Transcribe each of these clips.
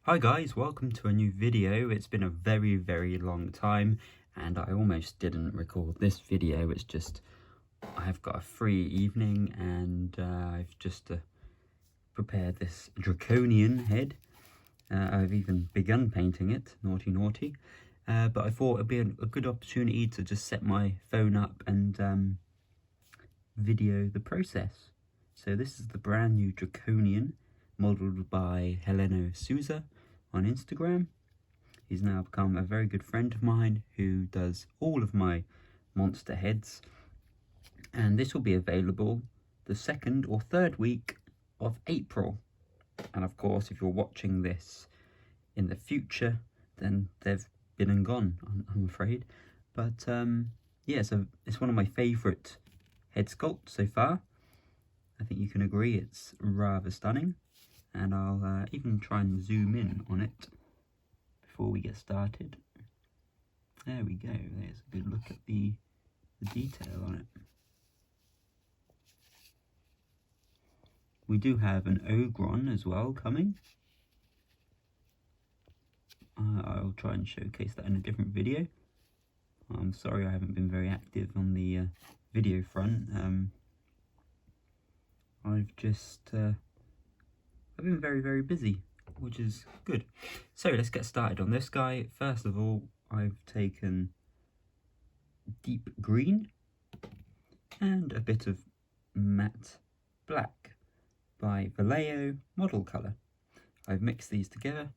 Hi guys, welcome to a new video. It's been a very long time and I almost didn't record this video. It's just I've got a free evening and I've just prepared this Draconian head. I've even begun painting it, naughty. But I thought it'd be a good opportunity to just set my phone up and video the process. So this is the brand new Draconian, modelled by Heleno Souza on Instagram. He's now become a very good friend of mine who does all of my monster heads, and this will be available the 2nd or 3rd week of April. And of course, if you're watching this in the future, then they've been and gone, I'm afraid. But yeah, so it's one of my favourite head sculpts so far. I think you can agree it's rather stunning, and I'll even try and zoom in on it before we get started. There we go, there's a good look at the detail on it. We do have an ogron as well coming. I'll try and showcase that in a different video. I'm sorry I haven't been very active on the video front. I've been very busy, which is good. So let's get started on this guy. First of all, I've taken deep green and a bit of matte black by Vallejo Model Colour. I've mixed these together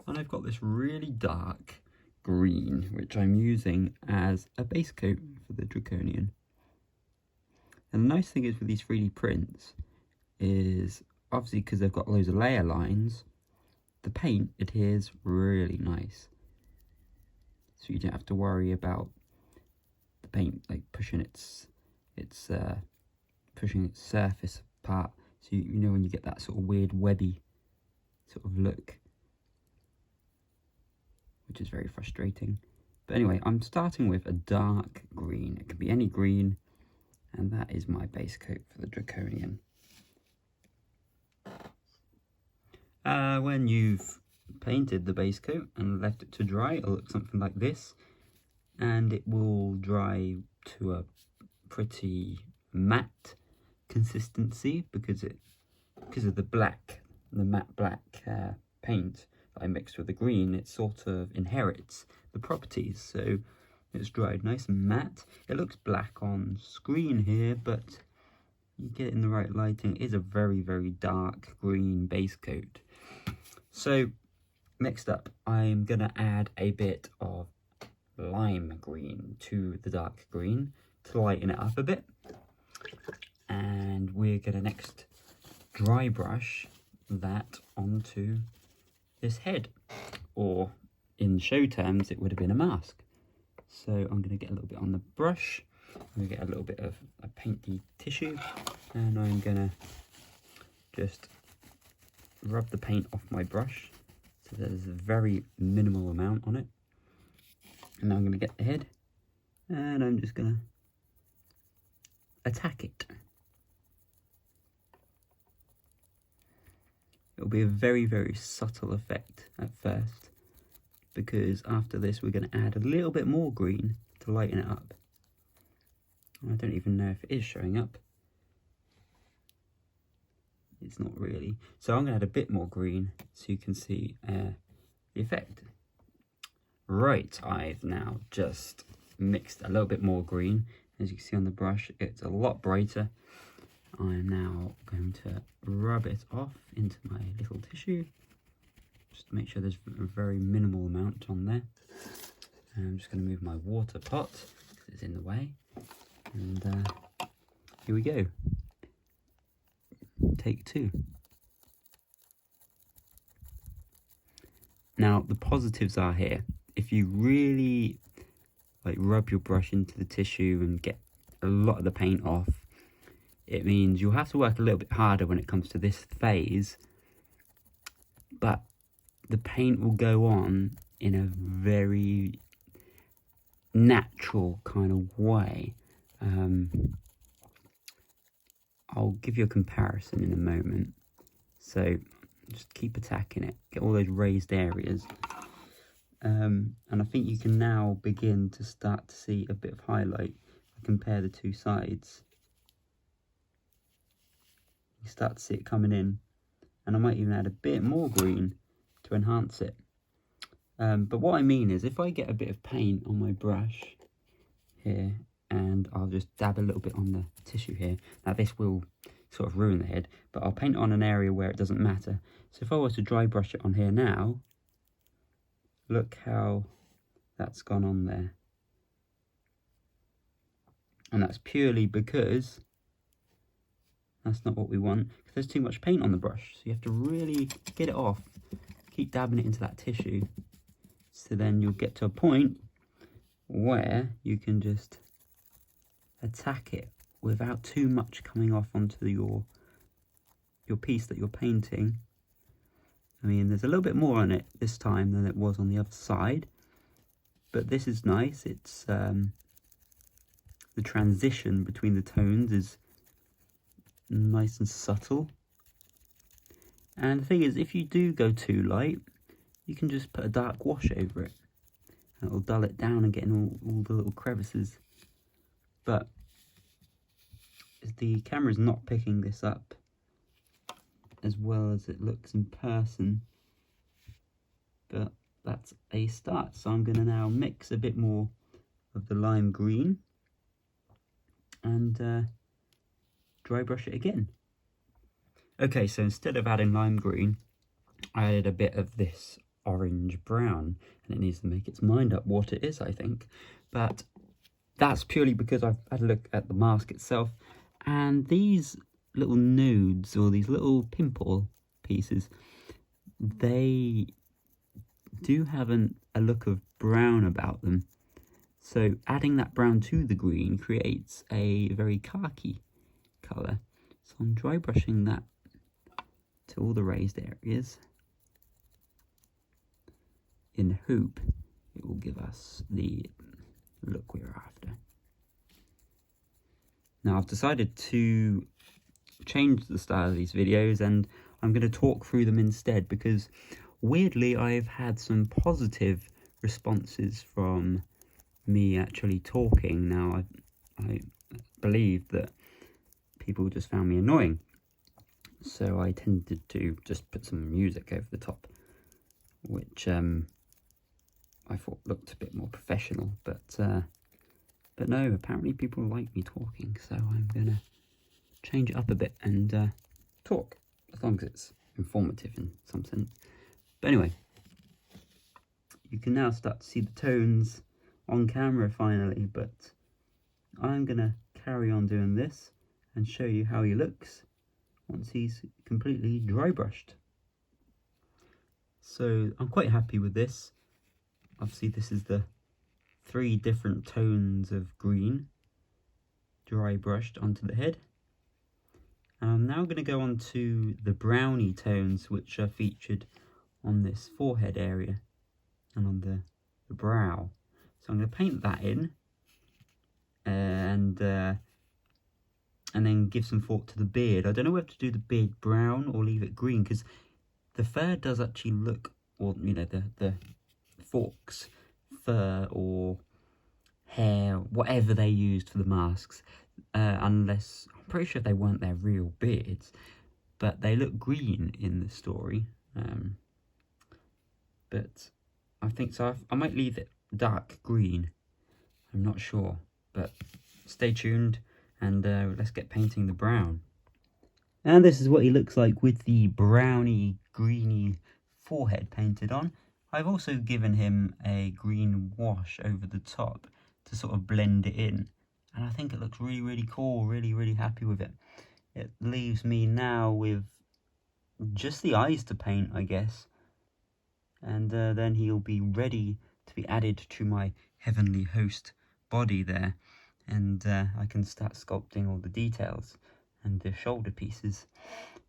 and I've got this really dark green, which I'm using as a base coat for the Draconian. And the nice thing is with these 3D prints is, obviously because they've got loads of layer lines, the paint adheres really nice. So you don't have to worry about the paint like pushing its surface apart. So you know when you get that sort of weird webby sort of look, which is very frustrating. But anyway, I'm starting with a dark green. It can be any green, and that is my base coat for the Draconian. When you've painted the base coat and left it to dry, it'll look something like this, and it will dry to a pretty matte consistency because of the matte black paint that I mixed with the green. It sort of inherits the properties, so it's dried nice and matte. It looks black on screen here, but you get it in the right lighting, it is a very dark green base coat. So next up, I'm gonna add a bit of lime green to the dark green to lighten it up a bit, and we're gonna next dry brush that onto this head, or in show terms it would have been a mask. So I'm going to get a little bit on the brush, I'm going to get a little bit of a painty tissue, and I'm going to just rub the paint off my brush so there's a very minimal amount on it. And now I'm going to get the head and I'm just going to attack it. It'll be a very subtle effect at first, because after this we're going to add a little bit more green to lighten it up. I don't even know if it is showing up. It's not really. So I'm going to add a bit more green so you can see the effect. Right, I've now just mixed a little bit more green. As you can see on the brush, it's a lot brighter. I'm now going to rub it off into my little tissue, just to make sure there's a very minimal amount on there. And I'm just going to move my water pot because it's in the way. And here we go. Take 2. Now the positives are here. If you really rub your brush into the tissue and get a lot of the paint off, it means you'll have to work a little bit harder when it comes to this phase, but the paint will go on in a very natural kind of way. I'll give you a comparison in a moment. So Just keep attacking it, get all those raised areas. And I think you can now begin to start to see a bit of highlight. If I compare the two sides, you start to see it coming in, and I might even add a bit more green to enhance it. But what I mean is, if I get a bit of paint on my brush here, and I'll just dab a little bit on the tissue here. Now this will sort of ruin the head, but I'll paint on an area where it doesn't matter. So if I was to dry brush it on here now, look how that's gone on there. And that's purely because that's not what we want, because there's too much paint on the brush. So you have to really get it off, keep dabbing it into that tissue. So then you'll get to a point where you can just attack it without too much coming off onto your piece that you're painting. I mean, there's a little bit more on it this time than it was on the other side, but this is nice. It's the transition between the tones is nice and subtle. And the thing is, if you do go too light, you can just put a dark wash over it. And it'll dull it down and get in all the little crevices. But the camera's not picking this up as well as it looks in person. But that's a start. So I'm going to now mix a bit more of the lime green and dry brush it again. Okay, so instead of adding lime green, I added a bit of this orange brown, and it needs to make its mind up what it is, I think. But that's purely because I've had a look at the mask itself, and these little nudes, or these little pimple pieces, they do have a look of brown about them. So adding that brown to the green creates a very khaki colour. So I'm dry brushing that to all the raised areas in the hope it will give us the look we're after. Now I've decided to change the style of these videos, and I'm going to talk through them instead, because weirdly I've had some positive responses from me actually talking. Now I believe that people just found me annoying, so I tended to just put some music over the top, which I thought looked a bit more professional, but no, apparently people like me talking, so I'm gonna change it up a bit and talk, as long as it's informative in some sense. But anyway, you can now start to see the tones on camera finally, but I'm gonna carry on doing this and show you how he looks once he's completely dry brushed. So I'm quite happy with this. Obviously this is the 3 different tones of green dry brushed onto the head. And I'm now going to go on to the browny tones, which are featured on this forehead area and on the brow. So I'm going to paint that in and then give some thought to the beard. I don't know whether to do the beard brown or leave it green, because the fur does actually look, or you know, the forks, fur or hair, whatever they used for the masks, unless, I'm pretty sure they weren't their real beards, but they look green in the story. But I think so. I might leave it dark green. I'm not sure, but stay tuned and let's get painting the brown. And this is what he looks like with the browny, greeny forehead painted on. I've also given him a green wash over the top to sort of blend it in. And I think it looks really, really cool, really happy with it. It leaves me now with just the eyes to paint, I guess. And then he'll be ready to be added to my heavenly host body there. And I can start sculpting all the details and the shoulder pieces.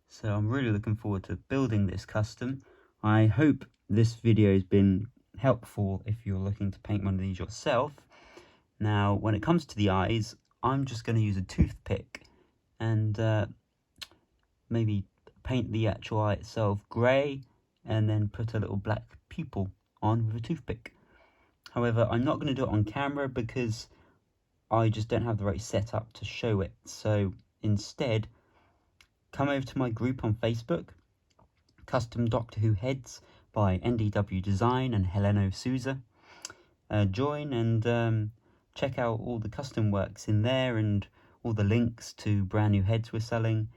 So I'm really looking forward to building this custom. I hope this video has been helpful if you're looking to paint one of these yourself. Now, when it comes to the eyes, I'm just going to use a toothpick and maybe paint the actual eye itself grey, and then put a little black pupil on with a toothpick. However, I'm not going to do it on camera because I just don't have the right setup to show it. So instead, come over to my group on Facebook, Custom Doctor Who Heads by NDW Design and Heleno Souza. Join and check out all the custom works in there and all the links to brand new heads we're selling.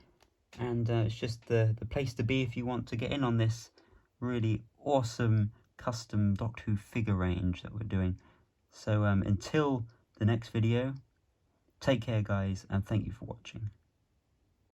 And it's just the place to be if you want to get in on this really awesome custom Doctor Who figure range that we're doing. So until the next video, take care guys, and thank you for watching.